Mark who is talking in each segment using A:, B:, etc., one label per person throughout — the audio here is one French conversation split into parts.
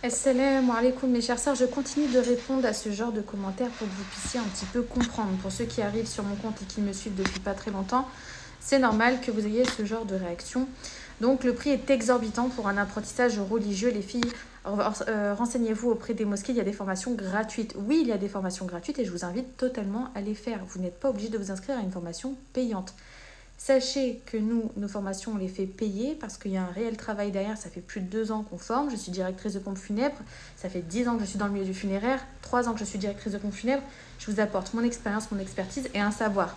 A: Assalamu alaikum mes chers sœurs, je continue de répondre à ce genre de commentaires pour que vous puissiez un petit peu comprendre. Pour ceux qui arrivent sur mon compte et qui me suivent depuis pas très longtemps, c'est normal que vous ayez ce genre de réaction. Donc le prix est exorbitant pour un apprentissage religieux. Les filles, renseignez-vous auprès des mosquées, il y a des formations gratuites. Oui, il y a des formations gratuites et je vous invite totalement à les faire. Vous n'êtes pas obligé de vous inscrire à une formation payante. Sachez que nous, nos formations, on les fait payer parce qu'il y a un réel travail derrière. Ça fait plus de 2 ans qu'on forme. Je suis directrice de pompe funèbre. Ça fait 10 ans que je suis dans le milieu du funéraire. 3 ans que je suis directrice de pompe funèbre. Je vous apporte mon expérience, mon expertise et un savoir.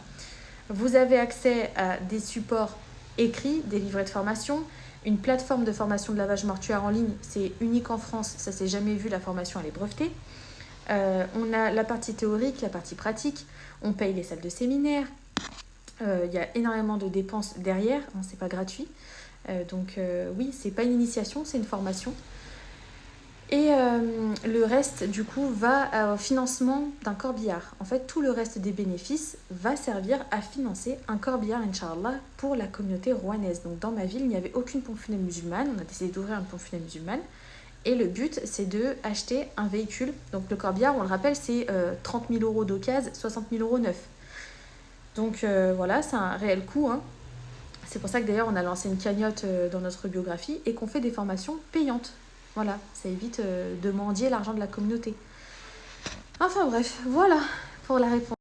A: Vous avez accès à des supports écrits, des livrets de formation, une plateforme de formation de lavage mortuaire en ligne. C'est unique en France. Ça s'est jamais vu. La formation, elle est brevetée. On a la partie théorique, la partie pratique. On paye les salles de séminaire. Il y a énormément de dépenses derrière, hein, c'est pas gratuit. Oui, c'est pas une initiation, c'est une formation. Et le reste, du coup, va au financement d'un corbillard. En fait, tout le reste des bénéfices va servir à financer un corbillard, Inch'Allah, pour la communauté rouennaise. Donc, dans ma ville, il n'y avait aucune pompe funèbre musulmane. On a décidé d'ouvrir une pompe funèbre musulmane. Et le but, c'est d'acheter un véhicule. Donc, le corbillard, on le rappelle, c'est 30 000 euros d'occasion, 60 000 euros neuf. Donc voilà, c'est un réel coût, hein. C'est pour ça que d'ailleurs on a lancé une cagnotte dans notre biographie et qu'on fait des formations payantes. Voilà, ça évite de mendier l'argent de la communauté. Enfin bref, voilà pour la réponse.